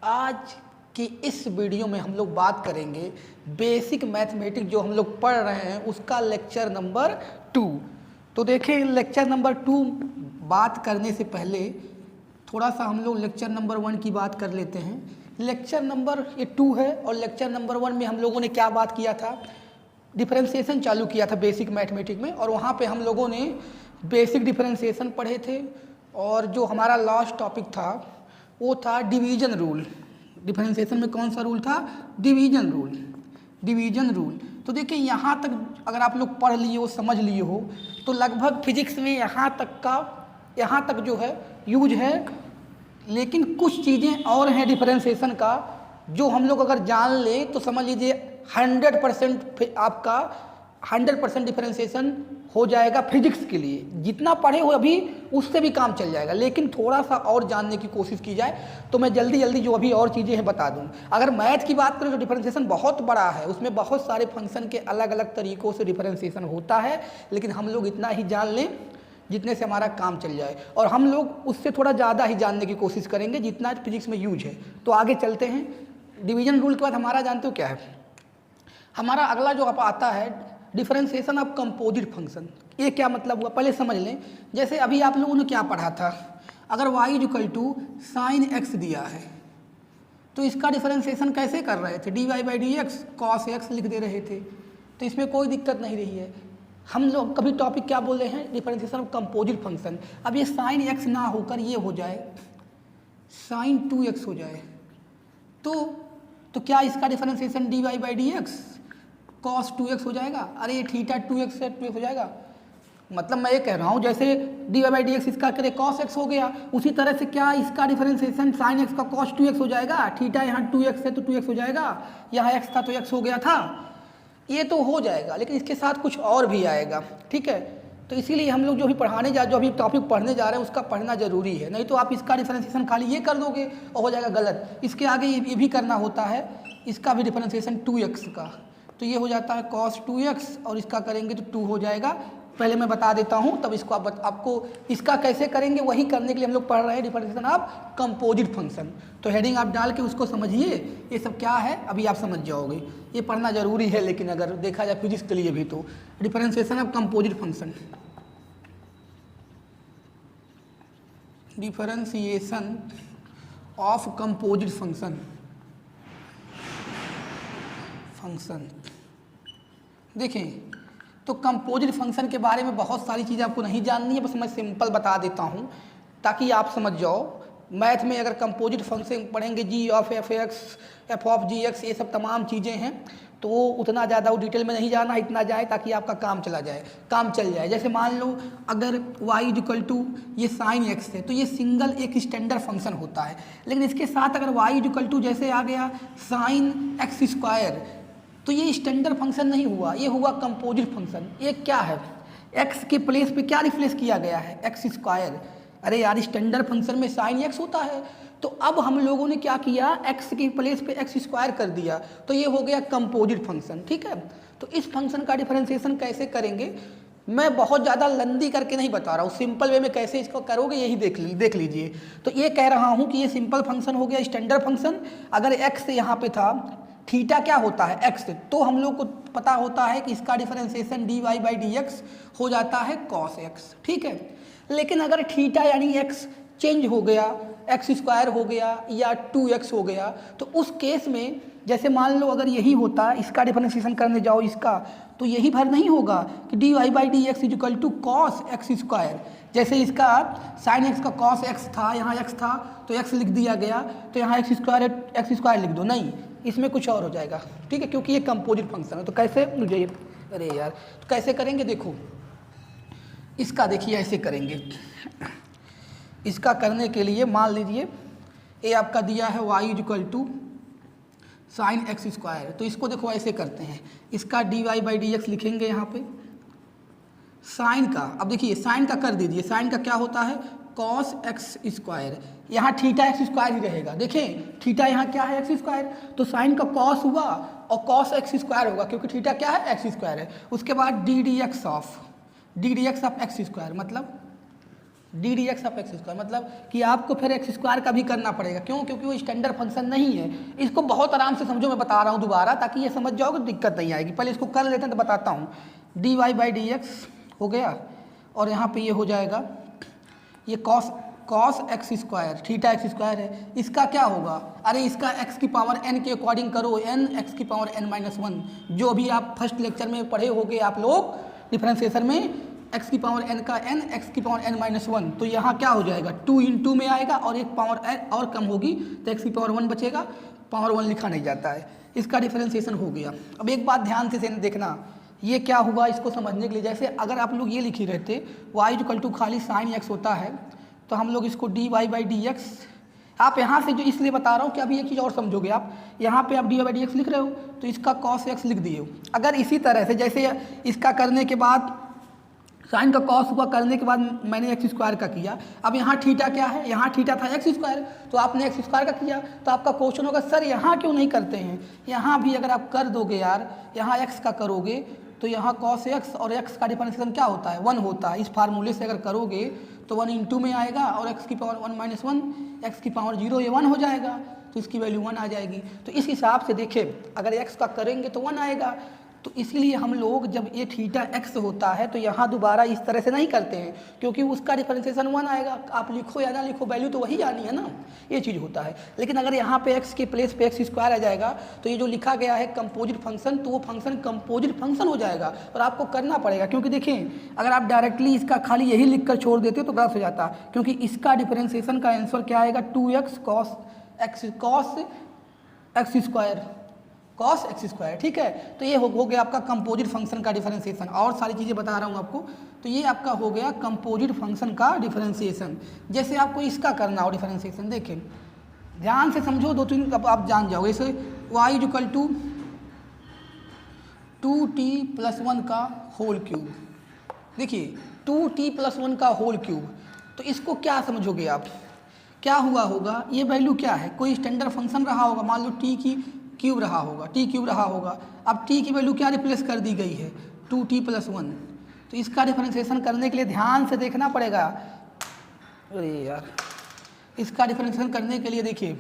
आज की इस वीडियो में हम लोग बात करेंगे बेसिक मैथमेटिक्स जो हम लोग पढ़ रहे हैं उसका लेक्चर नंबर 2। तो देखिए लेक्चर नंबर 2 बात करने से पहले थोड़ा सा हम लोग लेक्चर नंबर 1 की बात कर लेते हैं। लेक्चर नंबर ये 2 है और लेक्चर नंबर 1 में हम लोगों ने क्या बात किया था, डिफरेंशिएशन चालू किया था बेसिक मैथमेटिक्स में, और वहाँ पे हम लोगों ने बेसिक डिफरेंशिएशन पढ़े थे और जो हमारा लास्ट टॉपिक था वो था डिवीजन रूल। डिफरेंशिएशन में कौन सा रूल था? Division rule. डिवीजन रूल तो देखिए यहाँ तक अगर आप लोग पढ़ लिए हो, समझ लिए हो, तो लगभग फिजिक्स में यहाँ तक जो है यूज है। लेकिन कुछ चीज़ें और हैं डिफरेंशिएशन का जो हम लोग अगर जान ले तो समझ लीजिए 100% आपका 100% डिफरेंशिएशन हो जाएगा फिजिक्स के लिए। जितना पढ़े हो अभी उससे भी काम चल जाएगा, लेकिन थोड़ा सा और जानने की कोशिश की जाए तो मैं जल्दी जल्दी जो अभी और चीज़ें हैं बता दूं। अगर मैथ की बात करें तो डिफरेंशिएशन बहुत बड़ा है, उसमें बहुत सारे फंक्शन के अलग अलग तरीक़ों से डिफरेंशिएशन होता है, लेकिन हम लोग इतना ही जान लें जितने से हमारा काम चल जाए, और हम लोग उससे थोड़ा ज़्यादा ही जानने की कोशिश करेंगे जितना फिजिक्स में यूज है। तो आगे चलते हैं। डिवीजन रूल के बाद हमारा जानते हो क्या है? हमारा अगला जो आप आता है डिफरेंशिएशन ऑफ कंपोजिट फंक्शन। ये क्या मतलब हुआ पहले समझ लें। जैसे अभी आप लोगों ने क्या पढ़ा था, अगर y = sin x दिया है तो इसका डिफरेंशिएशन कैसे कर रहे थे? dy/dx cos x लिख दे रहे थे, तो इसमें कोई दिक्कत नहीं रही है। हम लोग कभी टॉपिक क्या बोल रहे हैं? Differentiation of composite function. अब ये sin x ना होकर ये हो जाए sin 2x हो जाए तो क्या इसका डिफरेंशिएशन dy/dx cos 2x हो जाएगा? अरे ये थीटा 2x से 2x हो जाएगा। मतलब मैं ये कह रहा हूँ जैसे dy/dx इसका करे cos x हो गया, उसी तरह से क्या इसका डिफरेंशिएशन sin x का cos 2x हो जाएगा? थीटा यहाँ 2x है तो 2x हो जाएगा, यहाँ x था तो x हो गया था। ये तो हो जाएगा, लेकिन इसके साथ कुछ और भी आएगा, ठीक है? तो इसीलिए हम लोग जो अभी टॉपिक पढ़ने जा रहे हैं उसका पढ़ना जरूरी है, नहीं तो आप इसका डिफरेंशिएशन खाली ये कर दोगे और हो जाएगा गलत। इसके आगे ये भी करना होता है, इसका भी डिफरेंशिएशन 2x का, तो ये हो जाता है cos 2x और इसका करेंगे तो 2 हो जाएगा। पहले मैं बता देता हूँ तब इसको आपको इसका कैसे करेंगे वही करने के लिए हम लोग पढ़ रहे हैं डिफरेंशिएशन ऑफ कंपोजिट फंक्शन। तो हेडिंग आप डाल के उसको समझिए ये सब क्या है, अभी आप समझ जाओगे। ये पढ़ना जरूरी है, लेकिन अगर देखा जाए फिजिक्स के लिए भी तो differentiation of composite function. Differentiation of composite function देखें तो कंपोजिट फंक्शन के बारे में बहुत सारी चीज़ें आपको नहीं जाननी है, बस मैं सिंपल बता देता हूँ ताकि आप समझ जाओ। मैथ में अगर कंपोजिट फंक्शन पढ़ेंगे g(f(x), f(g(x), ये सब तमाम चीज़ें हैं, तो वो उतना ज़्यादा वो डिटेल में नहीं जाना, इतना जाए ताकि आपका काम चल जाए। जैसे मान लो अगर y = ये sin x है तो ये सिंगल एक स्टैंडर्ड फंक्शन होता है, लेकिन इसके साथ अगर y = जैसे आ गया sin x², तो ये स्टैंडर्ड फंक्शन नहीं हुआ, ये हुआ कंपोजिट फंक्शन। ये क्या है? x के प्लेस पे क्या रिप्लेस किया गया है? x²। अरे यार स्टैंडर्ड फंक्शन में sin x होता है, तो अब हम लोगों ने क्या किया, x के प्लेस पे x² कर दिया, तो ये हो गया कंपोजिट फंक्शन, ठीक है? तो इस फंक्शन का डिफरेंशिएशन कैसे करेंगे मैं बहुत ज़्यादा लंबी करके नहीं बता रहा हूँ, सिंपल वे में कैसे इसको करोगे यही देख लीजिए। तो ये कह रहा हूँ कि ये सिंपल फंक्शन हो गया स्टैंडर्ड फंक्शन। अगर x यहाँ पे था, थीटा क्या होता है? x, तो हम लोग को पता होता है कि इसका डिफरेंशिएशन dy/dx हो जाता है cos x, ठीक है? लेकिन अगर थीटा यानी x चेंज हो गया, x² हो गया या 2x हो गया, तो उस केस में जैसे मान लो अगर यही होता, इसका डिफरेंशिएशन करने जाओ इसका, तो यही भर नहीं होगा कि dy/dx = cos x²। जैसे इसका sin x का cos x था, यहाँ x था तो x लिख दिया गया, तो यहाँ x² लिख दो, नहीं, इसमें कुछ और हो जाएगा, ठीक है? क्योंकि ये कंपोजिट फंक्शन है। तो कैसे मुझे, अरे यार तो कैसे करेंगे? देखो इसका देखिए ऐसे करेंगे। इसका करने के लिए मान लीजिए ये आपका दिया है y = sin x², तो इसको देखो ऐसे करते हैं, इसका dy/dx लिखेंगे यहाँ पे साइन का। अब देखिए साइन का कर दीजिए, साइन का क्या होता है? cos x²। यहाँ थीटा x² ही रहेगा, देखें थीटा यहाँ क्या है? x², तो साइन का cos हुआ और cos x² होगा क्योंकि थीटा क्या है? x² है। उसके बाद ddx ऑफ x², मतलब D D x of x square, मतलब कि आपको फिर एक्स स्क्वायर का भी करना पड़ेगा। क्यों? क्योंकि वो स्टैंडर्ड फंक्शन नहीं है। इसको बहुत आराम से समझो, मैं बता रहा हूँ दोबारा ताकि ये समझ जाओगे, दिक्कत नहीं आएगी। पहले इसको कर लेते हैं तो बताता हूँ। D y by d x हो गया, और यहाँ पे ये हो जाएगा, ये cos x square, theta x square है। इसका क्या होगा? अरे इसका एक्स की पावर एन के अकॉर्डिंग करो, एन एक्स की पावर एन माइनस वन, जो भी आप फर्स्ट लेक्चर में पढ़े होगे आप लोग डिफरेंशिएशन में, एक्स की पावर एन का एन, एक्स की पावर एन माइनस वन। तो यहाँ क्या हो जाएगा? 2 × में आएगा और एक पावर एन और कम होगी तो एक्स की पावर 1 बचेगा, पावर 1 लिखा नहीं जाता है। इसका डिफरेंशिएशन हो गया। अब एक बात ध्यान से देखना, ये क्या हुआ इसको समझने के लिए, जैसे अगर आप लोग ये लिखे रहते y = खाली साइन एक्स होता है तो हम लोग इसको d y by d x, आप यहाँ से जो इसलिए बता रहा हूँ कि अभी एक चीज़ और समझोगे आप, यहाँ पे आप d y by d x लिख रहे हो तो इसका कॉस एक्स लिख दिए हो। अगर इसी तरह से जैसे इसका करने के बाद साइन का कॉस हुआ, करने के बाद मैंने एक्स स्क्वायर का किया, अब यहाँ थीटा क्या है? यहाँ थीटा था एक्स स्क्वायर, तो आपने एक्स स्क्वायर का किया, तो आपका क्वेश्चन होगा सर यहाँ क्यों नहीं करते हैं? यहाँ भी अगर आप कर दोगे यार, यहाँ एक्स का करोगे तो यहाँ कॉस एक्स और एक्स का डिफरेंशिएशन क्या होता है? 1 होता है। इस फार्मूले से अगर करोगे तो 1 × में आएगा और एक्स की पावर 1 माइनस 1, एक्स की पावर 0, ये 1 हो जाएगा, तो इसकी वैल्यू 1 आ जाएगी। तो इस हिसाब से देखें, अगर एक्स का करेंगे तो 1 आएगा। तो इसलिए हम लोग जब ये थीटा एक्स होता है तो यहाँ दोबारा इस तरह से नहीं करते हैं, क्योंकि उसका डिफरेंशिएशन 1 आएगा। आप लिखो या ना लिखो, वैल्यू तो वही आनी है ना, ये चीज़ होता है। लेकिन अगर यहाँ पे एक्स के प्लेस पे एक्स स्क्वायर आ जाएगा तो ये जो लिखा गया है कंपोजिट फंक्शन, तो वो फंक्शन कंपोजिट फंक्शन हो जाएगा और आपको करना पड़ेगा। क्योंकि देखें, अगर आप डायरेक्टली इसका खाली यही लिख कर छोड़ देते तो गलत हो जाता, क्योंकि इसका डिफरेंशिएशन का आंसर क्या आएगा? 2x कॉस एक्स स्क्वायर, ठीक है। तो ये हो गया आपका कंपोजिट फंक्शन का डिफरेंशिएशन। और सारी चीज़ें बता रहा हूँ आपको, तो ये आपका हो गया कंपोजिट फंक्शन का डिफरेंशिएशन। जैसे आपको इसका करना हो डिफरेंशिएशन, देखें ध्यान से समझो, 2-3 आप जान जाओगे। जैसे y = 2t+1 का होल क्यूब, देखिए 2t+1 का होल क्यूब, तो इसको क्या समझोगे आप? क्या हुआ होगा? ये वैल्यू क्या है? कोई स्टैंडर्ड फंक्शन रहा होगा, मान लो t की क्यूब रहा होगा, t क्यूब रहा होगा। अब t की वैल्यू क्या रिप्लेस कर दी गई है? 2t+1। तो इसका डिफरेंशिएशन करने के लिए ध्यान से देखना पड़ेगा। अरे यार, इसका डिफरेंशिएशन करने के लिए देखिए,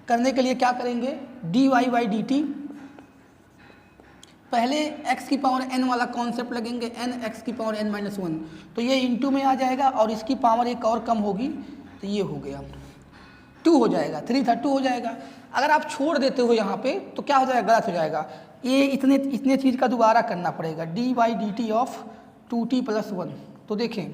करने के लिए क्या करेंगे? dy बाई dt, पहले x की पावर n वाला कॉन्सेप्ट लगेंगे, n x की पावर n माइनस 1, तो ये इंटू में आ जाएगा और इसकी पावर एक और कम होगी, तो ये हो गया 2 हो जाएगा, 3 था 2 हो जाएगा। अगर आप छोड़ देते हो यहाँ पे तो क्या हो जाएगा? गलत हो जाएगा। ये इतने चीज़ का दोबारा करना पड़ेगा, D by D T of 2t+1। तो देखें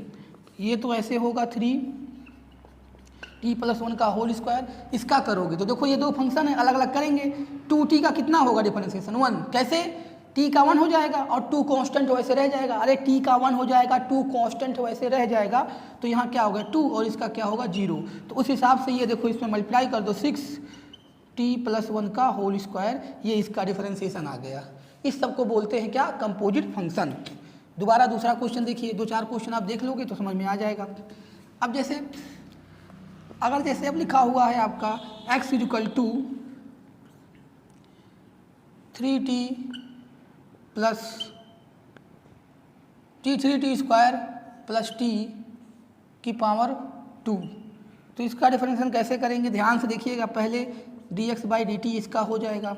ये तो ऐसे होगा 3t+1 का होल स्क्वायर। इसका करोगे तो देखो ये दो फंक्शन है, अलग अलग करेंगे। 2t का कितना होगा डिफरेंशिएशन? 1। कैसे? t का 1 हो जाएगा और 2 कांस्टेंट वैसे रह जाएगा। अरे t का 1 हो जाएगा, 2 कांस्टेंट वैसे रह जाएगा, तो यहाँ क्या होगा? 2 और इसका क्या होगा? 0। तो उस हिसाब से ये देखो, इसमें मल्टीप्लाई कर दो, 6t+1 का होल स्क्वायर, ये इसका डिफरेंशिएशन आ गया। इस सब को बोलते हैं क्या? Composite function. दोबारा दूसरा क्वेश्चन देखिए, 2-4 क्वेश्चन आप देख लोगे तो समझ में आ जाएगा। अब जैसे अगर जैसे अब लिखा हुआ है आपका x = 3t + 3t² + t की पावर 2। तो इसका डिफरेंशिएशन कैसे करेंगे? ध्यान से देखिएगा। पहले dx बाई dt इसका हो जाएगा।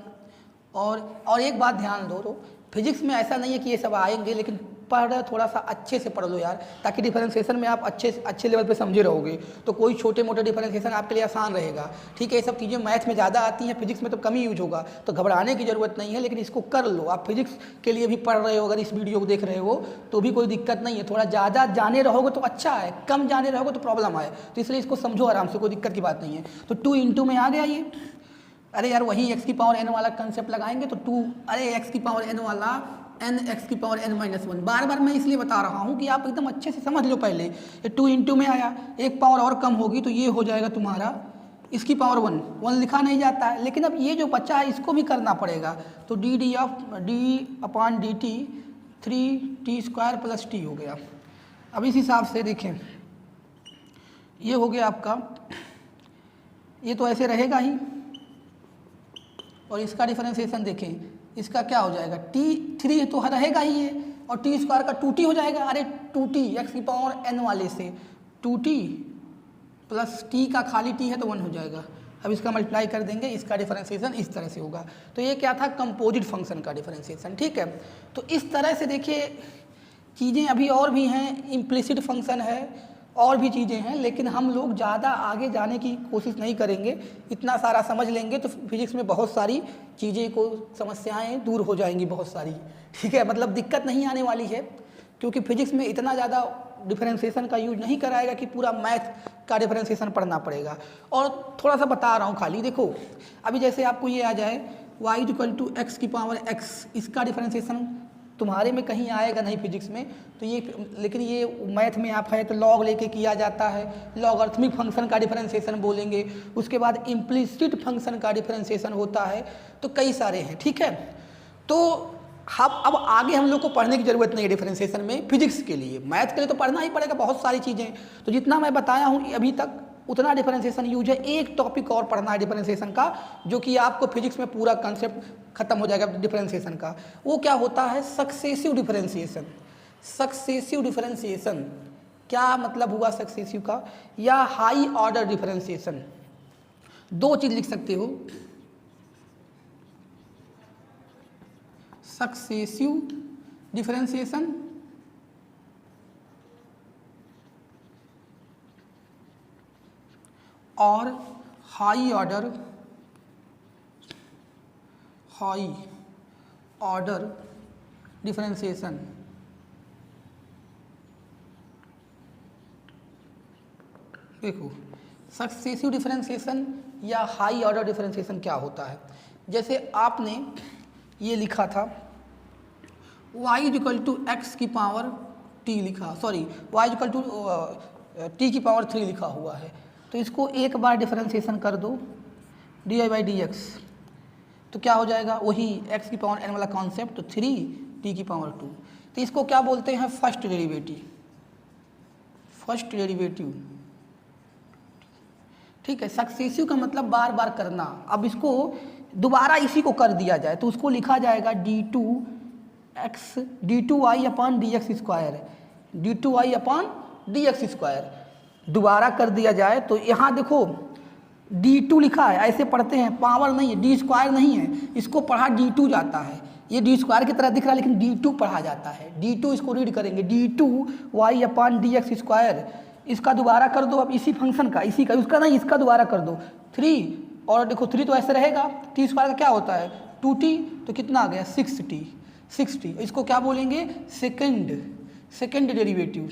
और एक बात ध्यान दो, फिजिक्स में ऐसा नहीं है कि ये सब आएंगे, लेकिन पढ़ थोड़ा सा अच्छे से पढ़ लो यार, ताकि डिफरेंशिएशन में आप अच्छे लेवल पे समझे रहोगे, तो कोई छोटे मोटे डिफरेंशिएशन आपके लिए आसान रहेगा। ठीक है, ये सब चीज़ें मैथ में ज़्यादा आती हैं, फिजिक्स में तो कम ही यूज होगा, तो घबराने की ज़रूरत नहीं है। लेकिन इसको कर लो, आप फिजिक्स के लिए भी पढ़ रहे हो, अगर इस वीडियो को देख रहे हो तो भी कोई दिक्कत नहीं है। थोड़ा ज़्यादा जाने रहोगे तो अच्छा है, कम जाने रहोगे तो प्रॉब्लम आए, तो इसलिए इसको समझो आराम से, कोई दिक्कत की बात नहीं है। तो 2 × में आ गया ये। अरे यार वही x की पावर n वाला कंसेप्ट लगाएंगे तो 2, अरे x की पावर n वाला n x की पावर n माइनस 1। बार बार मैं इसलिए बता रहा हूँ कि आप एकदम अच्छे से समझ लो। पहले ये 2 × में आया, एक पावर और कम होगी तो ये हो जाएगा तुम्हारा, इसकी पावर 1 लिखा नहीं जाता है, लेकिन अब ये जो बचा है इसको भी करना पड़ेगा। तो d/dt 3t² + t हो गया। अब इस हिसाब से देखें, ये हो गया आपका, ये तो ऐसे रहेगा ही, और इसका डिफरेंशिएशन देखें, इसका क्या हो जाएगा? t3 तो रहेगा ही ये, और t² का 2t हो जाएगा। अरे 2t x की पावर n वाले से 2t प्लस टी का खाली टी है तो 1 हो जाएगा। अब इसका मल्टीप्लाई कर देंगे, इसका डिफरेंशिएशन इस तरह से होगा। तो ये क्या था, कंपोजिट फंक्शन का डिफरेंशिएशन। ठीक है, तो इस तरह से देखिए चीज़ें अभी और भी हैं, इम्प्लिसिट फंक्शन है, और भी चीज़ें हैं, लेकिन हम लोग ज़्यादा आगे जाने की कोशिश नहीं करेंगे। इतना सारा समझ लेंगे तो फिजिक्स में बहुत सारी चीज़ें को समस्याएं दूर हो जाएंगी बहुत सारी। ठीक है, मतलब दिक्कत नहीं आने वाली है, क्योंकि फिजिक्स में इतना ज़्यादा डिफरेंशिएशन का यूज नहीं कराएगा कि पूरा मैथ का डिफरेंशिएशन पढ़ना पड़ेगा। और थोड़ा सा बता रहा हूँ खाली, देखो अभी जैसे आपको ये आ जाए y=x⁻x, इसका डिफरेंशिएशन तुम्हारे में कहीं आएगा नहीं फिजिक्स में, तो ये, लेकिन ये मैथ में आप है तो लॉग लेके किया जाता है। लॉगरिथमिक फंक्शन का डिफरेंशिएशन बोलेंगे, उसके बाद इम्प्लिसिट फंक्शन का डिफरेंशिएशन होता है, तो कई सारे हैं। ठीक है, तो हम अब आगे हम लोग को पढ़ने की ज़रूरत नहीं है डिफरेंशिएशन में फिजिक्स के लिए। मैथ के लिए तो पढ़ना ही पड़ेगा बहुत सारी चीज़ें, तो जितना मैं बताया हूँ अभी तक उतना डिफरेंशिएशन यूज है। एक टॉपिक और पढ़ना है डिफरेंशिएशन का, जो कि आपको फिजिक्स में पूरा कंसेप्ट खत्म हो जाएगा डिफरेंशिएशन का। वो क्या होता है, सक्सेसिव डिफरेंशिएशन। सक्सेसिव डिफरेंशिएशन क्या मतलब हुआ सक्सेसिव का, या हाई ऑर्डर डिफरेंशिएशन। दो चीज़ लिख सकते हो, सक्सेसिव डिफरेंशिएशन और हाई ऑर्डर डिफरेंशिएशन। देखो सक्सेसिव डिफरेंशिएशन या हाई ऑर्डर डिफरेंशिएशन क्या होता है। जैसे आपने ये लिखा था y=x⁻t लिखा, सॉरी y=t⁻3 लिखा हुआ है, तो इसको एक बार डिफरेंशिएशन कर दो dy/dx, तो क्या हो जाएगा, वही x⁻n वाला कॉन्सेप्ट, तो 3t⁻2। तो इसको क्या बोलते हैं, फर्स्ट डेरिवेटिव। ठीक है, सक्सेसिव का मतलब बार बार करना। अब इसको दोबारा इसी को कर दिया जाए तो उसको लिखा जाएगा d2y/dx²। दोबारा कर दिया जाए तो यहाँ देखो d2 लिखा है, ऐसे पढ़ते हैं, पावर नहीं है, d² नहीं है, इसको पढ़ा d2 जाता है। ये d² की तरह दिख रहा है लेकिन d2 पढ़ा जाता है। d2 इसको रीड करेंगे d2y/dx²। इसका दोबारा कर दो अब इसी फंक्शन का, इसी का, उसका नहीं, इसका दोबारा कर दो 3, और देखो 3 तो ऐसे रहेगा, t² का क्या होता है 2t, तो कितना आ गया 6t। इसको क्या बोलेंगे, सेकंड डेरिवेटिव।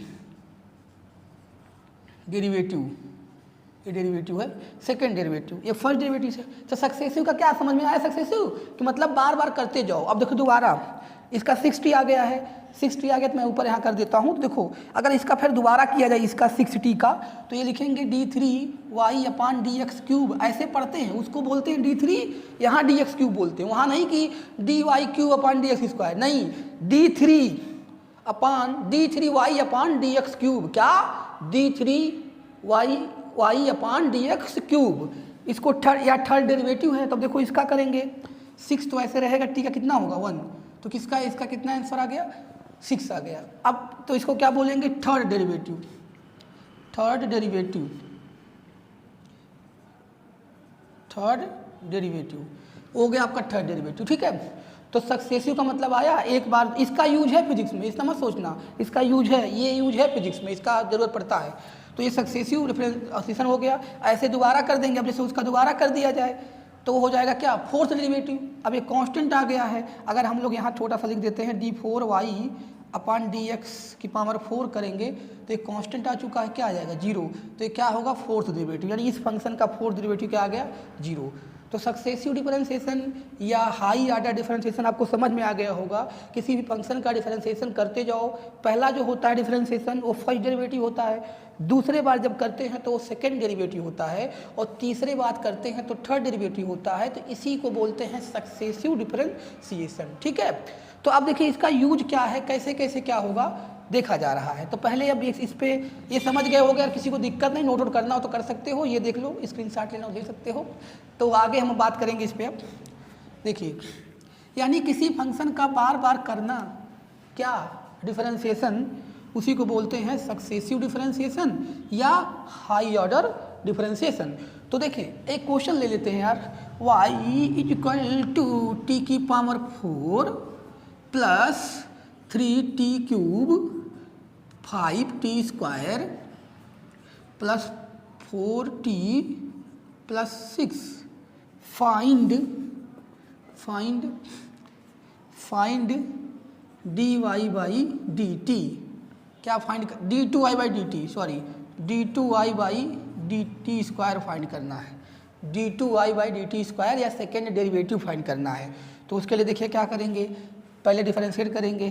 ये डेरिवेटिव है सेकंड डेरिवेटिव, ये फर्स्ट डेरिवेटिव है। तो सक्सेसिव का क्या समझ में आया, सक्सेसिव कि मतलब बार बार करते जाओ। अब देखो दोबारा इसका 6t आ गया है, 6t आ गया तो मैं ऊपर यहाँ कर देता हूँ। तो देखो अगर इसका फिर दोबारा किया जाए इसका 6t का, तो ये लिखेंगे d3y/dx³, ऐसे पढ़ते हैं, उसको बोलते हैं d3, यहाँ dx³ बोलते हैं, वहाँ नहीं कि dy3/dx², नहीं, d3y/dx³, क्या d3y/dx³। इसको थर्ड डेरिवेटिव है। तब देखो इसका करेंगे 6, तो ऐसे रहेगा, t का कितना होगा 1, तो किसका, इसका कितना आंसर आ गया 6 आ गया। अब तो इसको क्या बोलेंगे, थर्ड डेरिवेटिव हो गया आपका थर्ड डेरिवेटिव। ठीक है, तो सक्सेसिव का मतलब आया, एक बार इसका यूज है फिजिक्स में, इसका मत सोचना, इसका यूज है, ये यूज है फिजिक्स में, इसका जरूरत पड़ता है। तो ये सक्सेसिव डिफरेंशिएशन हो गया। ऐसे दोबारा कर देंगे, अब जैसे उसका दोबारा कर दिया जाए तो वो हो जाएगा क्या, फोर्थ डेरिवेटिव। अब ये कांस्टेंट आ गया है, अगर हम लोग यहाँ छोटा सा लिख देते हैं d4y/dx⁴ करेंगे तो एक कांस्टेंट आ चुका है, क्या आ जाएगा 0। तो ये क्या होगा, फोर्थ डेरिवेटिव, यानी इस फंक्शन का फोर्थ डेरिवेटिव क्या आ गया 0। तो सक्सेसिव डिफरेंशिएशन या हाई ऑर्डर डिफरेंशिएशन आपको समझ में आ गया होगा। किसी भी फंक्शन का डिफरेंशिएशन करते जाओ, पहला जो होता है डिफरेंशिएशन वो फर्स्ट डेरिवेटिव होता है, दूसरे बार जब करते हैं तो वो सेकेंड डेरिवेटिव होता है, और तीसरे बार करते हैं तो थर्ड डेरिवेटिव होता है। तो इसी को बोलते हैं सक्सेसिव डिफरेंशिएशन। ठीक है, तो अब देखिए इसका यूज क्या है, कैसे कैसे क्या होगा देखा जा रहा है। तो पहले अब इस पे ये समझ गए हो गया, किसी को दिक्कत नहीं, नोट आउट करना हो तो कर सकते हो, ये देख लो, स्क्रीनशॉट लेना हो दे सकते हो। तो आगे हम बात करेंगे इस पे। अब देखिए, यानी किसी फंक्शन का बार बार करना क्या डिफरेंशिएशन, उसी को बोलते हैं सक्सेसिव डिफरेंशिएशन या हाई ऑर्डर डिफरेंशिएशन। तो देखें एक क्वेश्चन ले लेते हैं यार, y is equal to T की power 4 plus 3t cube 5t square plus 4t plus 6 find dy by D T. क्या find d2i by D T, sorry d2i by D T square find करना है, d2i by D T square या second derivative find करना है। तो उसके लिए देखिए क्या करेंगे, पहले डिफरेंशिएट करेंगे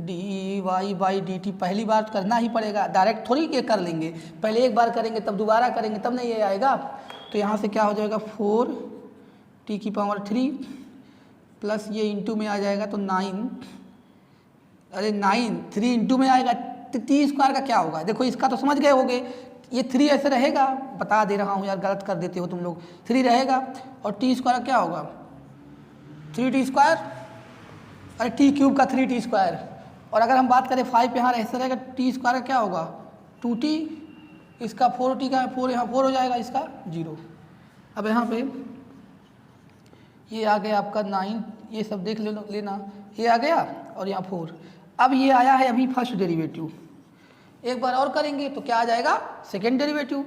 dy बाई डी टी, पहली बार करना ही पड़ेगा, डायरेक्ट थोड़ी ये कर लेंगे, पहले एक बार करेंगे तब दोबारा करेंगे तब नहीं ये आएगा। तो यहाँ से क्या हो जाएगा 4t की पावर 3 प्लस ये इंटू में आ जाएगा तो 9, अरे 9 3 इंटू में आएगा तो टी स्क्वायर का क्या होगा, देखो इसका तो समझ गए होगे, ये 3 ऐसे रहेगा, बता दे रहा हूँ यार गलत कर देते हो तुम लोग, 3 रहेगा और टी स्क्वायर क्या होगा 3t स्क्वायर, अरे टी क्यूब का 3t स्क्वायर, और अगर हम बात करें 5 यहाँ ऐसे रहेगा टी स्क्वायर का क्या होगा 2t, इसका 4t का 4 यहाँ 4 हो जाएगा, इसका 0। अब यहाँ पे ये आ गया आपका 9, ये सब देख लेना, ये आ गया और यहाँ 4। अब ये आया है अभी फर्स्ट डेरिवेटिव, एक बार और करेंगे तो क्या आ जाएगा सेकेंड डेरिवेटिव।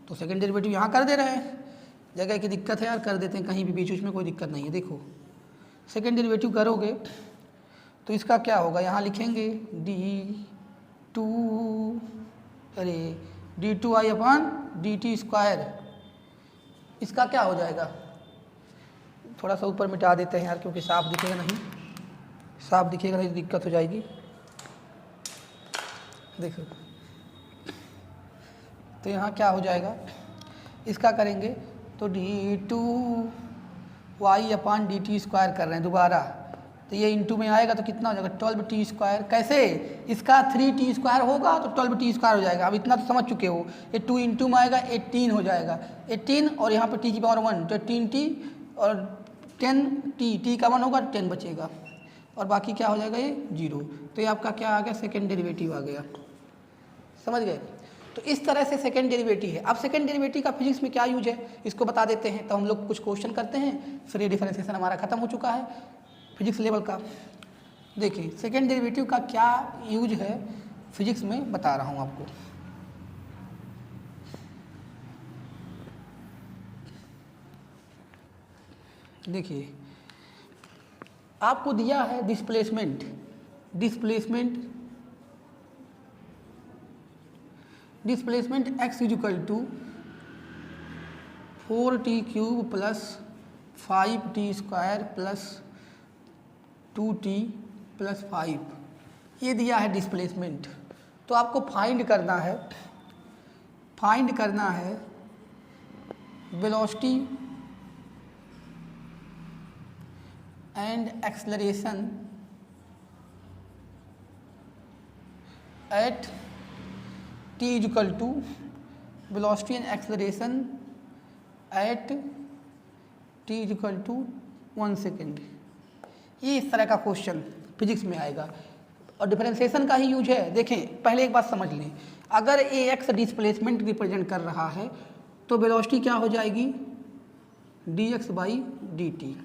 तो सेकेंड डेरिवेटिव यहाँ कर दे रहे हैं, जगह की दिक्कत है यार कर देते हैं, कहीं भी बीच में कोई दिक्कत नहीं है। देखो सेकेंड डेरिवेटिव करोगे तो इसका क्या होगा, यहाँ लिखेंगे d2i upon D T square, इसका क्या हो जाएगा, थोड़ा सा ऊपर मिटा देते हैं यार क्योंकि साफ दिखेगा नहीं, साफ दिखेगा नहीं तो दिक्कत हो जाएगी। देखो तो यहाँ क्या हो जाएगा, इसका करेंगे तो d2y upon D T square कर रहे हैं दोबारा, तो ये इंटू में आएगा तो कितना हो जाएगा 12t स्क्वायर, कैसे इसका 3t स्क्वायर होगा तो 12t स्क्वायर हो जाएगा। अब इतना तो समझ चुके हो, ये 2 इंटू में आएगा 18 हो जाएगा, 18 और यहाँ पे t की पावर 1 तो 18t और 10t, t का 1 होगा 10 बचेगा और बाकी क्या हो जाएगा ये 0। तो ये आपका क्या आ गया सेकेंड डेरिवेटिव आ गया, समझ गए। तो इस तरह से सेकेंड डेरिवेटिव है। अब सेकेंड डेरिवेटिव का फिजिक्स में क्या यूज है इसको बता देते हैं, तो हम लोग कुछ क्वेश्चन करते हैं, फिर ये डिफरेंशिएशन हमारा खत्म हो चुका है फिजिक्स लेवल का। देखिए सेकेंड डेरिवेटिव का क्या यूज है फिजिक्स में बता रहा हूँ आपको। देखिए आपको दिया है displacement x is equal to 4t cube plus 5t square plus 2t plus 5, ये दिया है डिस्प्लेसमेंट। तो आपको फाइंड करना है velocity and acceleration at t is equal to velocity and acceleration at t is equal to 1 second. ये इस तरह का क्वेश्चन फिजिक्स में आएगा और डिफरेंशिएशन का ही यूज है। देखें पहले एक बात समझ लें, अगर ए एक्स डिस्प्लेसमेंट रिप्रेजेंट कर रहा है तो वेलोसिटी क्या हो जाएगी dx बाई डी टी,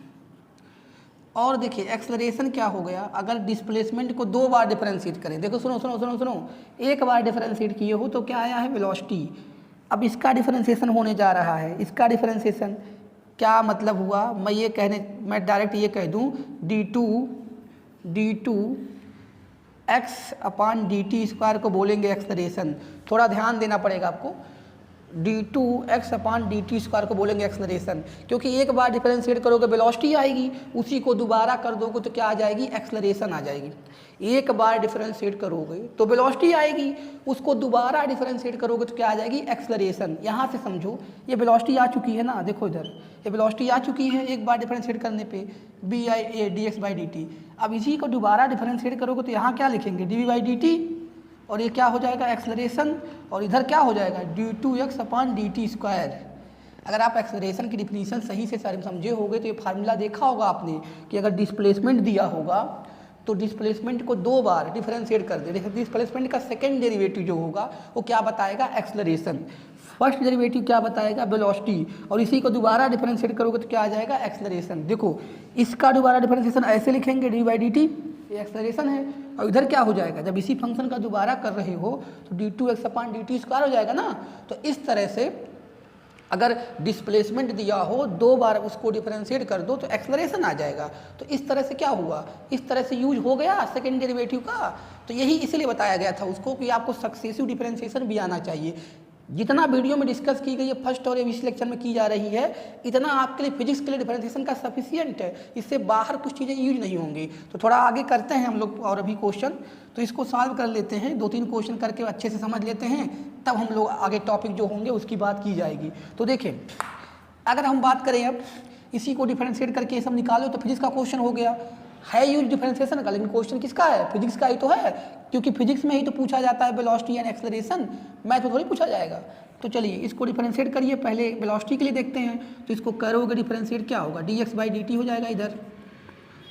और देखिए एक्सेलरेशन क्या हो गया, अगर डिस्प्लेसमेंट को 2 बार डिफरेंशिएट करें, देखो सुनो, एक बार डिफरेंशिएट किए हो तो क्या आया है वेलोसिटी। अब इसका डिफरेंशिएशन होने जा रहा है, इसका डिफरेंशिएशन क्या मतलब हुआ, मैं डायरेक्ट ये कह दूँ d2 x upon D T square को बोलेंगे एक्सेलरेशन, थोड़ा ध्यान देना पड़ेगा आपको, d2 x upon D T square को बोलेंगे एक्सेलरेशन, क्योंकि एक बार डिफरेंशिएट करोगे वेलोसिटी आएगी, उसी को दोबारा कर दोगे तो क्या आ जाएगी एक्सेलरेशन आ जाएगी। एक बार डिफरेंशिएट करोगे तो वेलोसिटी आएगी, उसको दोबारा डिफरेंशिएट करोगे तो क्या आ जाएगी एक्सेलरेशन। यहाँ से समझो ये वेलोसिटी आ चुकी है ना, देखो इधर ये वेलोसिटी आ चुकी है एक बार डिफरेंशिएट करने पे D x by D T. अब इसी को दोबारा डिफरेंशिएट करोगे तो यहाँ क्या लिखेंगे d v by D t, और ये क्या हो जाएगा एक्सेलरेशन, और इधर क्या हो जाएगा d2x upon D T square. अगर आप एक्सेलरेशन की डिफिनीशन सही से समझे होगे तो ये फार्मूला देखा होगा आपने कि अगर डिस्प्लेसमेंट दिया होगा तो डिस्प्लेसमेंट को 2 बार डिफरेंशिएट कर दे। डिस्प्लेसमेंट का सेकेंड डेरिवेटिव जो होगा वो क्या बताएगा, एक्सेलरेशन। फर्स्ट डेरिवेटिव क्या बताएगा, वेलोसिटी, और इसी को दोबारा डिफरेंशिएट करोगे तो क्या आ जाएगा, एक्सेलरेशन। देखो इसका दोबारा डिफरेंशिएशन ऐसे लिखेंगे डी बाई डी टी, ये एक्सेलरेशन है, और इधर क्या हो जाएगा, जब इसी फंक्शन का दोबारा कर रहे हो तो d2x/dt² हो जाएगा ना। तो इस तरह से अगर डिस्प्लेसमेंट दिया हो 2 बार उसको डिफरेंशिएट कर दो तो एक्सेलरेशन आ जाएगा। तो इस तरह से क्या हुआ, इस तरह से यूज हो गया सेकेंड डेरिवेटिव का। तो यही इसलिए बताया गया था उसको कि आपको सक्सेसिव डिफरेंशिएशन भी आना चाहिए। जितना वीडियो में डिस्कस की गई है फर्स्ट और इस लेक्चर में की जा रही है, इतना आपके लिए फिजिक्स के लिए डिफरेंशिएशन का सफिशिएंट है। इससे बाहर कुछ चीज़ें यूज नहीं होंगी। तो थोड़ा आगे करते हैं हम लोग और अभी क्वेश्चन, तो इसको सॉल्व कर लेते हैं, 2-3 क्वेश्चन करके अच्छे से समझ लेते हैं, तब हम लोग आगे टॉपिक जो होंगे उसकी बात की जाएगी। तो देखें, अगर हम बात करें अब इसी को डिफरेंशिएट करके ये सब निकालो तो फिजिक्स का क्वेश्चन हो गया, है यूज डिफरेंशिएशन का, लेकिन क्वेश्चन किसका है, फिजिक्स का ही तो है, क्योंकि फिजिक्स में ही तो पूछा जाता है वेलोसिटी एंड एक्सेलरेशन, मैथ में थोड़ी पूछा जाएगा। तो चलिए इसको डिफरेंशिएट करिए, पहले वेलोसिटी के लिए देखते हैं। तो इसको करोगे डिफरेंशिएट क्या होगा, dx/dt हो जाएगा इधर,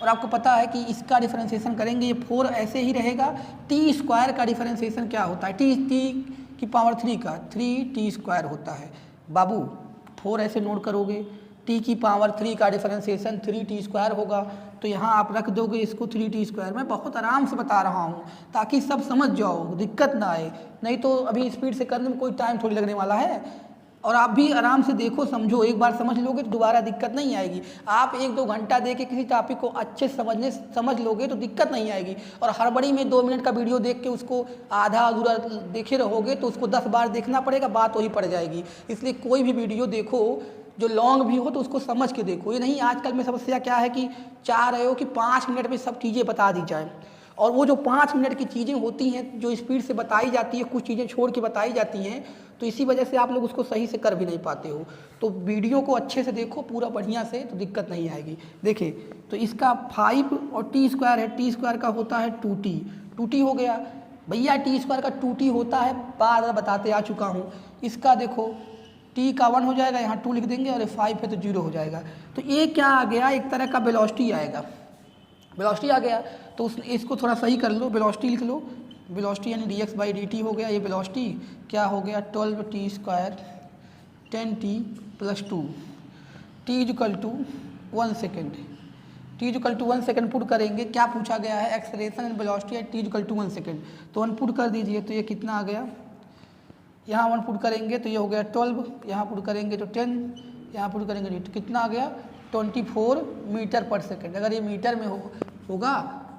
और आपको पता है कि इसका डिफरेंशिएशन करेंगे ये 4 ऐसे ही रहेगा। t² का डिफरेंशिएशन क्या होता है, t⁻³ का 3t² होता है बाबू, 4 ऐसे नोट करोगे, t⁻³ का डिफरेंशिएशन 3t² होगा। तो यहाँ आप रख दोगे इसको 3t²। मैं बहुत आराम से बता रहा हूँ ताकि सब समझ जाओ, दिक्कत ना आए, नहीं तो अभी स्पीड से करने में कोई टाइम थोड़ी लगने वाला है। और आप भी आराम से देखो समझो, एक बार समझ लोगे तो दोबारा दिक्कत नहीं आएगी। आप 1-2 घंटा दे के किसी टॉपिक को अच्छे से समझ लोगे तो दिक्कत नहीं आएगी। और हड़बड़ी में 2 मिनट का वीडियो देख के उसको आधा अधूरा देखे रहोगे तो उसको 10 बार देखना पड़ेगा, बात वही पड़ जाएगी। इसलिए कोई भी वीडियो देखो जो लॉन्ग भी हो तो उसको समझ के देखो। ये नहीं आजकल में समस्या क्या है कि चाह रहे हो कि 5 मिनट में सब चीज़ें बता दी जाए, और वो जो 5 मिनट की चीज़ें होती हैं जो स्पीड से बताई जाती है, कुछ चीज़ें छोड़ के बताई जाती हैं, तो इसी वजह से आप लोग उसको सही से कर भी नहीं पाते हो। तो वीडियो को अच्छे से देखो पूरा बढ़िया से, तो दिक्कत नहीं आएगी। देखिए तो इसका 5 और t² है, t² का होता है 2t, 2t हो गया भैया, t² का 2t होता है, बार बताते आ चुका हूँ। इसका देखो t का 1 हो जाएगा, यहाँ 2 लिख देंगे, और 5 है तो 0 हो जाएगा। तो ये क्या आ गया, एक तरह का वेलोसिटी आएगा, वेलोसिटी आ गया। तो इसको थोड़ा सही कर लो, वेलोसिटी लिख लो, वेलोसिटी यानी dx/dt हो गया। ये वेलोसिटी क्या हो गया, 12t² 10t + 2, t = 1 second, t = 1 second put करेंगे। क्या पूछा गया है, acceleration and velocity at t = 1 second, तो 1 पुट कर दीजिए। तो ये कितना आ गया, यहाँ 1 पुट करेंगे तो ये हो गया 12, यहाँ पुट करेंगे तो 10, यहाँ पुट करेंगे तो कितना आ गया 24 मीटर/सेकेंड। अगर ये मीटर में होगा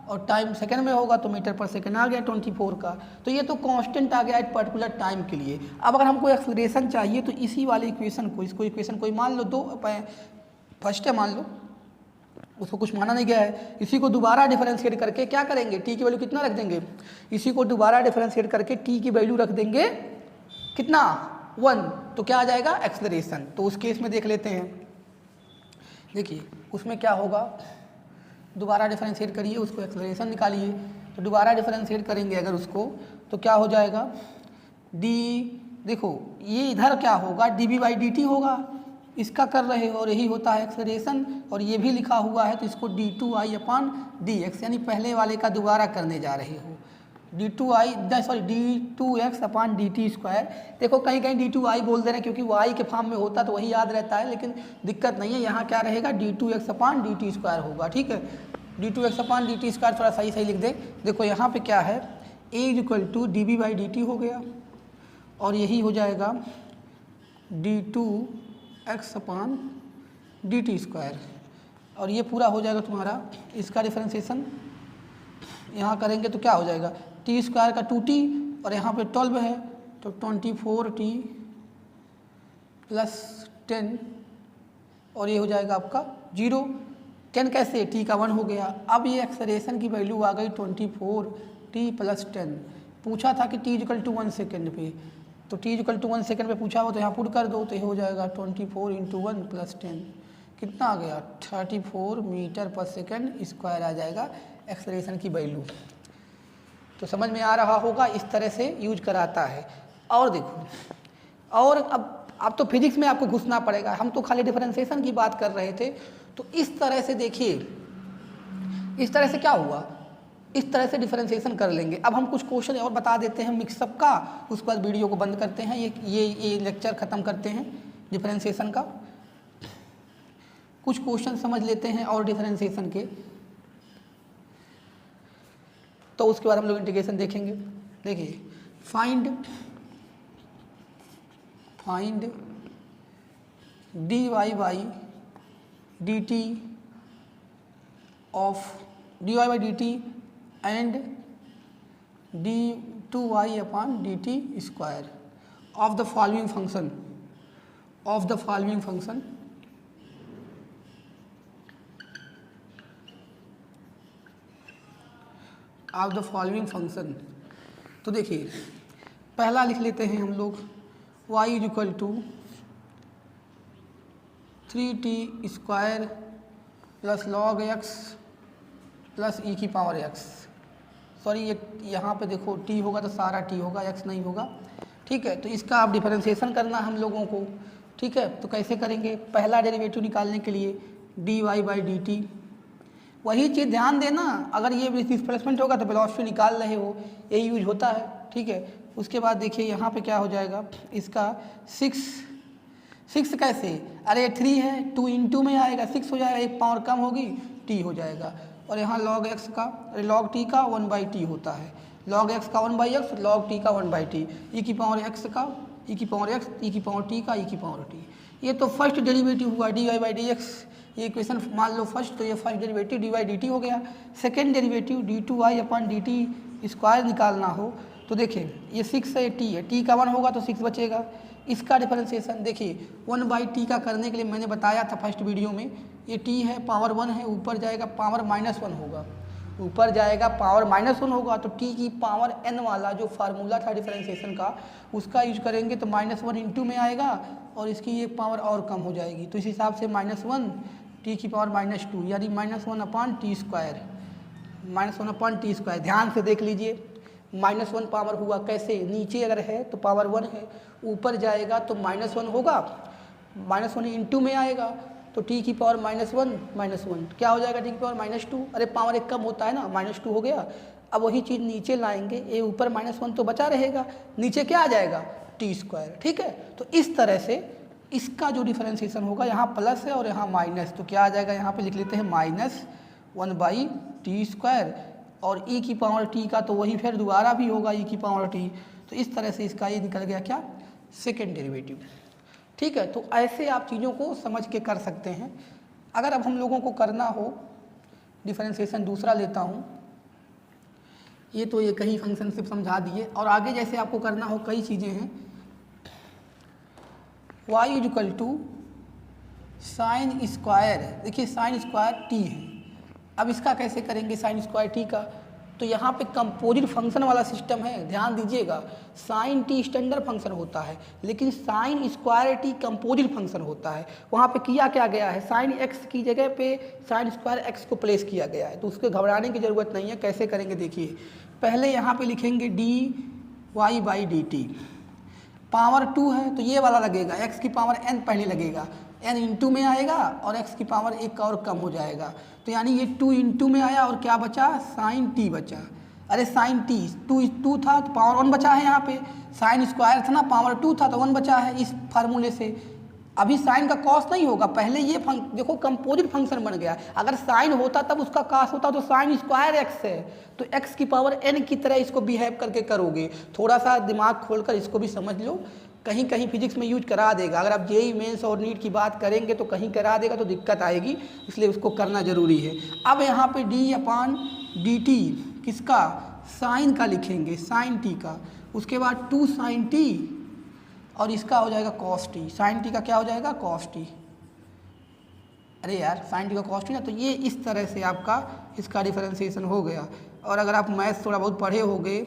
और टाइम सेकंड में होगा तो मीटर/सेकंड आ गया 24 का। तो ये तो कांस्टेंट आ गया एक पर्टिकुलर टाइम के लिए। अब अगर हमको एक्सेलरेशन चाहिए तो इसी वाले इक्वेशन को, इसको इक्वेशन कोई मान लो, 2 फर्स्ट है मान लो, उसको कुछ माना नहीं गया है। इसी को दोबारा डिफरेंशिएट करके क्या करेंगे, टी की वैल्यू कितना रख देंगे, इसी को दोबारा डिफरेंशिएट करके टी की वैल्यू रख देंगे कितना 1, तो क्या आ जाएगा एक्सेलरेशन। तो उस केस में देख लेते हैं, देखिए उसमें क्या होगा, दोबारा डिफरेंशिएट करिए उसको, एक्सेलरेशन निकालिए। तो दोबारा डिफरेंशिएट करेंगे अगर उसको तो क्या हो जाएगा, डी, देखो ये इधर क्या होगा dv/dt होगा, इसका कर रहे हो और यही होता है एक्सेलरेशन, और ये भी लिखा हुआ है तो इसको d2i/dx, यानी पहले वाले का दोबारा करने जा रहे हो, d2x/dt²। देखो कहीं कहीं d2i बोल दे रहे हैं क्योंकि वो i के फॉर्म में होता तो वही याद रहता है, लेकिन दिक्कत नहीं है, यहाँ क्या रहेगा d2x/dt² होगा, ठीक है। d2x/dt² थोड़ा सही लिख दे। देखो यहाँ पे क्या है, a = dv/dt हो गया, और यही हो जाएगा d2x/dt², और ये पूरा हो जाएगा तुम्हारा, इसका डिफरेंशिएशन यहाँ करेंगे तो क्या हो जाएगा, t² का 2t और यहाँ पे 12 है तो 24t + 10, और ये हो जाएगा आपका 0। 10 कैसे, t का 1 हो गया। अब ये एक्सेलरेशन की वैल्यू आ गई 24t + 10। पूछा था कि t = 1 सेकेंड पे, तो t = 1 सेकेंड पे पूछा हो तो यहाँ पुट कर दो, तो ये हो जाएगा 24 × 1 + 10, कितना आ गया 34 मीटर/सेकेंड² आ जाएगा एक्सेलरेशन की वैल्यू। तो समझ में आ रहा होगा, इस तरह से यूज कराता है। और देखो, और अब तो फिजिक्स में आपको घुसना पड़ेगा, हम तो खाली डिफरेंशिएशन की बात कर रहे थे। तो इस तरह से देखिए, इस तरह से क्या हुआ, इस तरह से डिफरेंशिएशन कर लेंगे। अब हम कुछ क्वेश्चन और बता देते हैं मिक्सअप का, उसके बाद वीडियो को बंद करते हैं, ये लेक्चर ख़त्म करते हैं डिफरेंशिएशन का। कुछ क्वेश्चन समझ लेते हैं और डिफरेंशिएशन के, तो उसके बाद हम लोग इंटीग्रेशन देखेंगे। देखिए, find dy by dt and d2y upon dt square of the following function तो देखिए, पहला लिख लेते हैं हम लोग y is equal to 3t square plus log x plus e की पावर x। सॉरी, ये यहाँ पे देखो t होगा तो सारा t होगा, x नहीं होगा। ठीक है, तो इसका आप डिफरेंशिएशन करना हम लोगों को। ठीक है, तो कैसे करेंगे? पहला डेरिवेटिव निकालने के लिए dy बाई डी टी, वही चीज़ ध्यान देना, अगर ये डिस्प्लेसमेंट होगा तो वेलोसिटी निकाल रहे हो, यही यूज होता है। ठीक है, उसके बाद देखिए यहाँ पे क्या हो जाएगा, इसका 6 कैसे, अरे 3 है, 2 इंटू में आएगा, 6 हो जाएगा, एक पावर कम होगी, t हो जाएगा। और यहाँ log x का, log t का 1/t होता है, log x का 1/x, log t का 1/t, e की पावर x का, e की पावर x, e की पावर t का, e की पावर t। ये तो फर्स्ट डेरिवेटिव हुआ dy बाई डी एक्स, ये इक्वेशन मान लो फर्स्ट, तो ये फर्स्ट डेरिवेटिव dy dt हो गया। सेकेंड डेरिवेटिव d2y अपन dt स्क्वायर निकालना हो तो देखिए, ये 6 है, t है, t का 1 होगा तो 6 बचेगा। इसका डिफरेंशिएशन देखिए, 1/t का करने के लिए मैंने बताया था फर्स्ट वीडियो में, ये t है, पावर 1 है, ऊपर जाएगा पावर -1 होगा, ऊपर जाएगा पावर -1 होगा, तो t की पावर n वाला जो फार्मूला था डिफरेंशिएशन का, उसका यूज करेंगे तो -1 इंटू में आएगा और इसकी एक पावर और कम हो जाएगी, तो इस हिसाब से -1 t की पावर -2 यानी -1 अपॉन टी स्क्वायर, ध्यान से देख लीजिए, -1 पावर हुआ कैसे, नीचे अगर है तो पावर 1 है, ऊपर जाएगा तो -1 होगा, -1 इंटू में आएगा तो t की पावर -1 क्या हो जाएगा, t की पावर -2, अरे पावर एक कम होता है ना, -2 हो गया। अब वही चीज़ नीचे लाएंगे, ये ऊपर -1 तो बचा रहेगा, नीचे क्या आ जाएगा, टी स्क्वायर। ठीक है, तो इस तरह से इसका जो डिफरेंशिएशन होगा, यहाँ प्लस है और यहाँ माइनस, तो क्या आ जाएगा, यहाँ पे लिख लेते हैं -1/t स्क्वायर, और e की पावर t का तो वही फिर दोबारा भी होगा e की पावर t, तो इस तरह से इसका ये निकल गया क्या, सेकेंड डेरिवेटिव। ठीक है, तो ऐसे आप चीज़ों को समझ के कर सकते हैं। अगर अब हम लोगों को करना हो डिफरेंशिएशन दूसरा लेता हूँ, ये तो ये कई फंक्शन से समझा दिए, और आगे जैसे आपको करना हो कई चीज़ें हैं। y is equal to sine square, देखिए साइन स्क्वायर t है, अब इसका कैसे करेंगे साइन स्क्वायर t का, तो यहाँ पे कंपोजिट फंक्शन वाला सिस्टम है, ध्यान दीजिएगा, साइन t स्टैंडर्ड फंक्शन होता है, लेकिन sign square t composite function होता है। वहाँ पे किया क्या गया है, साइन x की जगह पे साइन स्क्वायर x को प्लेस किया गया है, तो उसको घबराने की ज़रूरत नहीं है। कैसे करेंगे देखिए, पहले यहाँ पे लिखेंगे dy by D T, power 2 है तो ये वाला लगेगा, x की पावर n पहले लगेगा, n इंटू में आएगा और x की पावर एक और कम हो जाएगा, तो यानी ये 2 इंटू में आया और क्या बचा, साइन t बचा। अरे साइन t 2 था तो पावर 1 बचा है, यहाँ पे साइन स्क्वायर था ना, पावर 2 था तो 1 बचा है इस फार्मूले से। अभी साइन का कॉस नहीं होगा, पहले ये देखो कंपोजिट फंक्शन बन गया, अगर साइन होता तब उसका कॉस होता, तो साइन स्क्वायर x है तो x की पावर n की तरह इसको बिहेव करके करोगे। थोड़ा सा दिमाग खोलकर इसको भी समझ लो, कहीं कहीं फिजिक्स में यूज करा देगा, अगर आप जेई मेंस और नीट की बात करेंगे तो कहीं करा देगा तो दिक्कत आएगी, इसलिए उसको करना ज़रूरी है। अब यहाँ पे d/dt किसका, साइन का लिखेंगे, साइन t का, उसके बाद 2 साइन t और इसका हो जाएगा कॉस t, साइन t का क्या हो जाएगा, कॉस t। अरे यार साइन t का कॉस t ना, तो ये इस तरह से आपका इसका डिफरेंशिएशन हो गया। और अगर आप मैथ्स थोड़ा बहुत पढ़े होंगे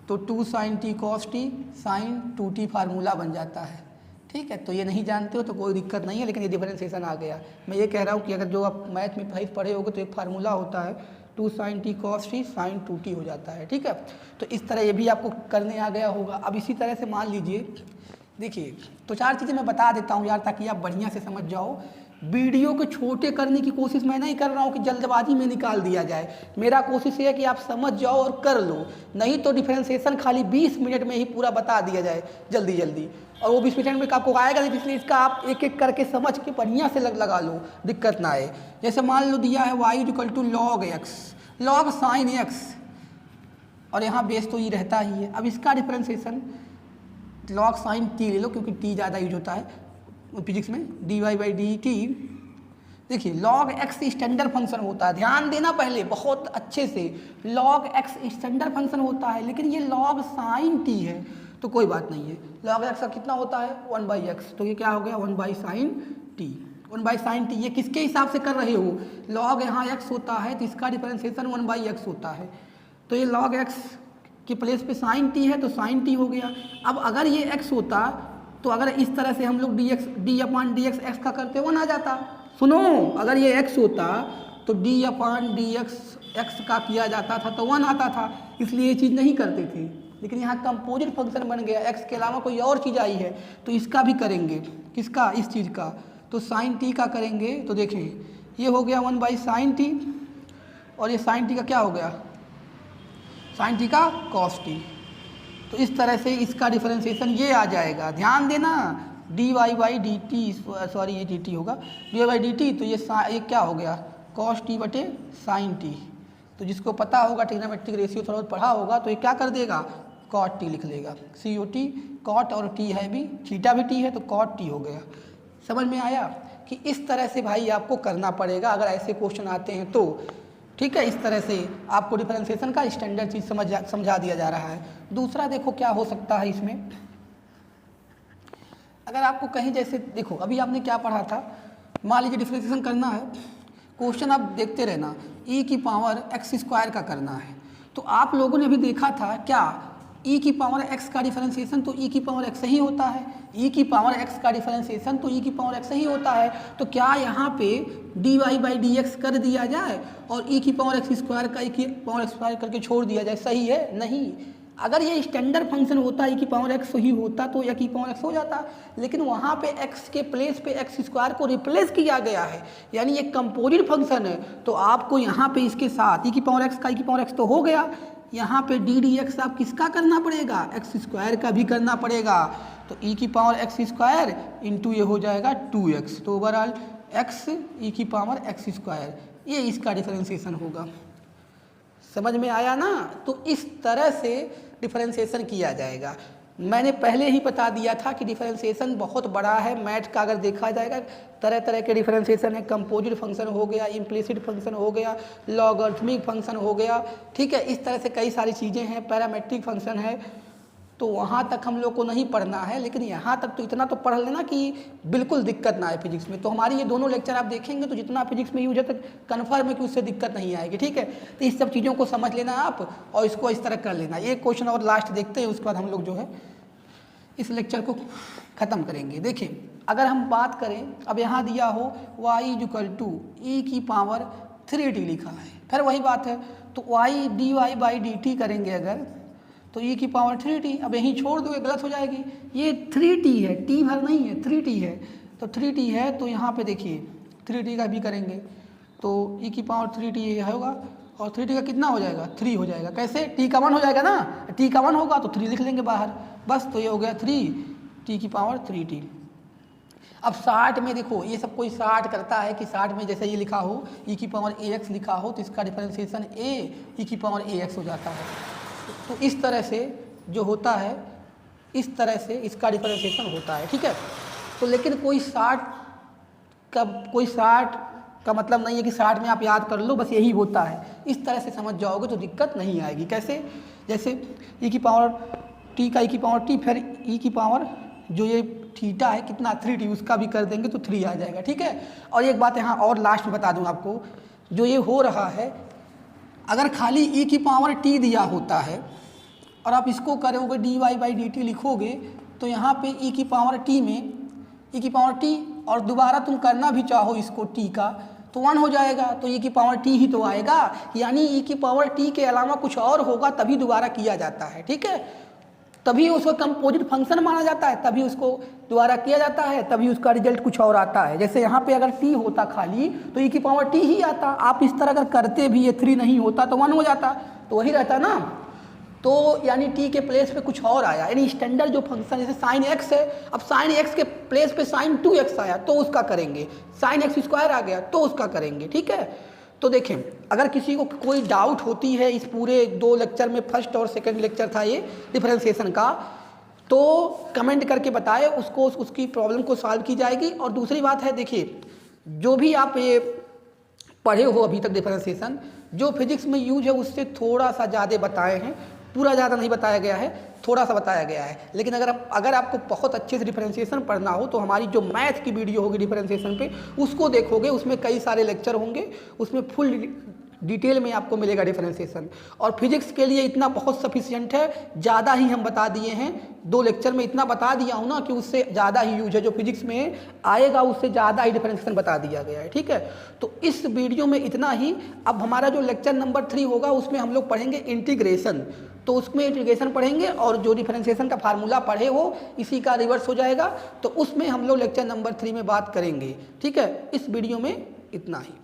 तो 2 sine t cos t sine 2t formula बन जाता है। ठीक है, तो ये नहीं जानते हो तो कोई दिक्कत नहीं है, लेकिन ये डिफरेंशिएशन आ गया। मैं ये कह रहा हूँ कि अगर जो आप मैथ में पढ़े होगे तो एक फार्मूला होता है 2 sine t cos t sine 2t हो जाता है। ठीक है, तो इस तरह ये भी आपको करने आ गया होगा। अब इसी तरह से मान लीजिए, देखिए तो 4 चीज़ें मैं बता देता हूँ यार, ताकि आप बढ़िया से समझ जाओ। वीडियो को छोटे करने की कोशिश मैं नहीं कर रहा हूँ कि जल्दबाजी में निकाल दिया जाए। मेरा कोशिश ये है कि आप समझ जाओ और कर लो, नहीं तो डिफरेंशिएशन खाली 20 मिनट में ही पूरा बता दिया जाए जल्दी जल्दी, और वो 20 मिनट में आपको आएगा नहीं, इसलिए इसका आप एक एक करके समझ के बढ़िया से लगा लो, दिक्कत ना आए। जैसे मान लो दिया है y = log x, log sin x, और यहाँ बेस तो ये रहता ही है। अब इसका डिफरेंशिएशन log sin t ले लो, क्योंकि t ज़्यादा यूज होता है फिजिक्स में। dy/dt, देखिए log x स्टैंडर्ड फंक्शन होता है, ध्यान देना पहले बहुत अच्छे से, log x स्टैंडर्ड फंक्शन होता है, लेकिन ये log sin t है तो कोई बात नहीं है। log x का कितना होता है 1/x, तो ये क्या हो गया 1/sin t, 1/sin t। ये किसके हिसाब से कर रहे हो, log यहाँ x होता है तो इसका डिफरेंशिएशन 1/x होता है, तो ये log x के प्लेस पे sin t है तो sin t हो गया। अब अगर ये x होता तो अगर इस तरह से हम लोग d/dx x का करते 1 आ जाता। सुनो, अगर ये x होता तो d/dx x का किया जाता था तो 1 आता था, इसलिए ये चीज़ नहीं करते थे। लेकिन यहाँ कंपोजिट फंक्शन बन गया, x के अलावा कोई और चीज़ आई है तो इसका भी करेंगे, किसका, इस चीज़ का, तो sin t का करेंगे। तो देखें ये हो गया 1/sin t, और ये sin t का क्या हो गया, sin t का cos t। तो इस तरह से इसका डिफरेंशिएशन ये आ जाएगा, ध्यान देना, dy/dt, सॉरी ये dt होगा, dy/dt, तो ये क्या हो गया cos t/sin t। तो जिसको पता होगा ट्रिग्नोमेट्रिक रेशियो थोड़ा बहुत पढ़ा होगा तो ये क्या कर देगा cot t लिख लेगा, COT, cot और t है भी, थीटा भी t है तो cot t हो गया। समझ में आया कि इस तरह से भाई आपको करना पड़ेगा अगर ऐसे क्वेश्चन आते हैं तो, ठीक है। इस तरह से आपको डिफरेंशिएशन का स्टैंडर्ड चीज़ समझा दिया जा रहा है। दूसरा देखो क्या हो सकता है इसमें, अगर आपको कहीं जैसे देखो अभी आपने क्या पढ़ा था, मान लीजिए डिफरेंशिएशन करना है, क्वेश्चन आप देखते रहना, e⁻x² का करना है, तो आप लोगों ने अभी देखा था क्या e⁻x का डिफरेंशिएशन तो e⁻x ही होता है, e⁻x का डिफरेंशिएशन तो e⁻x ही होता है। तो क्या यहाँ पे dy/dx कर दिया जाए और e⁻x² का e⁻x² करके छोड़ दिया जाए, सही है? नहीं, अगर ये स्टैंडर्ड फंक्शन होता e⁻x ही होता तो e⁻x हो जाता, लेकिन वहाँ पे x के प्लेस पे x² को रिप्लेस किया गया है, यानी ये कंपोजिट फंक्शन है, तो आपको यहाँ पे इसके साथ e⁻x का e⁻x तो हो गया, यहाँ पे ddx आप किसका करना पड़ेगा, x² का भी करना पड़ेगा, तो e⁻x² इंटू ये हो जाएगा 2x, तो ओवरऑल x e⁻x², ये इसका डिफरेंशिएशन होगा। समझ में आया ना? तो इस तरह से डिफरेंशिएशन किया जाएगा। मैंने पहले ही बता दिया था कि डिफरेंशिएशन बहुत बड़ा है, मैथ का अगर देखा जाएगा तरह तरह के डिफरेंशिएशन है, कंपोजिट फंक्शन हो गया, इम्प्लिसिट फंक्शन हो गया, लॉगरिथमिक फंक्शन हो गया, ठीक है, इस तरह से कई सारी चीज़ें हैं, पैरामेट्रिक फंक्शन है, तो वहाँ तक हम लोग को नहीं पढ़ना है, लेकिन यहाँ तक तो इतना तो पढ़ लेना कि बिल्कुल दिक्कत ना आए फिजिक्स में। तो हमारी ये दोनों लेक्चर आप देखेंगे तो जितना फिजिक्स में यूज है तक कन्फर्म है कि उससे दिक्कत नहीं आएगी, ठीक है। तो इस सब चीज़ों को समझ लेना आप और इसको इस तरह कर लेना। एक क्वेश्चन और लास्ट देखते हैं, उसके बाद हम लोग जो है इस लेक्चर को ख़त्म करेंगे। देखिए अगर हम बात करें, अब यहाँ दिया हो y = e⁻3t लिखा है, फिर वही बात है, तो y dy/dt करेंगे अगर तो e⁻3t, अब यहीं छोड़ दो, गलत हो जाएगी, ये 3t है, t भर नहीं है, 3t है, तो 3t है, तो यहाँ पे देखिए 3t का भी करेंगे तो e⁻3t ये होगा, और 3t का कितना हो जाएगा 3 हो जाएगा, कैसे, t का 1 हो जाएगा ना, t का 1 होगा तो 3 लिख लेंगे बाहर, बस, तो ये हो गया 3t⁻3t। अब 60 में देखो, ये सब कोई 60 करता है कि 60 में जैसे ये लिखा हो e⁻ax लिखा हो तो इसका डिफरेंशिएशन e⁻ax हो जाता है। तो इस तरह से जो होता है, इस तरह से इसका डिफरेंशिएशन होता है, ठीक है। तो लेकिन कोई 60 का मतलब नहीं है कि 60 में आप याद कर लो, बस यही होता है, इस तरह से समझ जाओगे तो दिक्कत नहीं आएगी। कैसे, जैसे e⁻t का e⁻t, फिर e⁻, जो ये थीटा है कितना 3t, उसका भी कर देंगे तो 3 आ जाएगा, ठीक है। और एक बात यहाँ और लास्ट में बता दूँ आपको, जो ये हो रहा है, अगर खाली e⁻t दिया होता है और आप इसको करोगे dy/dt लिखोगे तो यहाँ पे e⁻t में e⁻t और दोबारा तुम करना भी चाहो इसको t का तो 1 हो जाएगा, तो e⁻t ही तो आएगा, यानी e⁻t के अलावा कुछ और होगा तभी दोबारा किया जाता है, ठीक है। तभी उसको कंपोजिट फंक्शन माना जाता है, तभी उसको द्वारा किया जाता है, तभी उसका रिजल्ट कुछ और आता है। जैसे यहाँ पे अगर t होता खाली तो e की पावर t ही आता, आप इस तरह अगर करते भी ये 3 नहीं होता तो 1 हो जाता, तो वही रहता ना। तो यानी t के प्लेस पे कुछ और आया, यानी स्टैंडर्ड जो फंक्शन जैसे साइन x है, अब साइन x के प्लेस पे साइन 2x आया तो उसका करेंगे, साइन x² आ गया तो उसका करेंगे, ठीक है। तो देखें, अगर किसी को कोई डाउट होती है इस पूरे 2 लेक्चर में, फर्स्ट और सेकंड लेक्चर था ये डिफरेंशिएशन का, तो कमेंट करके बताए, उसको उसकी प्रॉब्लम को सॉल्व की जाएगी। और दूसरी बात है, देखिए जो भी आप ये पढ़े हो अभी तक डिफरेंशिएशन, जो फिजिक्स में यूज है उससे थोड़ा सा ज़्यादा बताए हैं, पूरा ज़्यादा नहीं बताया गया है, थोड़ा सा बताया गया है। लेकिन अगर आपको बहुत अच्छे से डिफरेंशिएशन पढ़ना हो तो हमारी जो मैथ की वीडियो होगी डिफरेंशिएशन पे, उसको देखोगे, उसमें कई सारे लेक्चर होंगे, उसमें फुल डिटेल में आपको मिलेगा डिफरेंशिएशन। और फिजिक्स के लिए इतना बहुत सफिशिएंट है, ज़्यादा ही हम बता दिए हैं, 2 लेक्चर में इतना बता दिया हूँ ना कि उससे ज़्यादा ही यूज है, जो फिजिक्स में आएगा उससे ज़्यादा ही डिफरेंशिएशन बता दिया गया है, ठीक है। तो इस वीडियो में इतना ही। अब हमारा जो लेक्चर नंबर 3 होगा उसमें हम लोग पढ़ेंगे इंटीग्रेशन, तो उसमें इंटीग्रेशन पढ़ेंगे और जो डिफरेंशिएशन का फार्मूला पढ़े हो इसी का रिवर्स हो जाएगा, तो उसमें हम लोग लेक्चर नंबर 3 में बात करेंगे, ठीक है। इस वीडियो में इतना ही।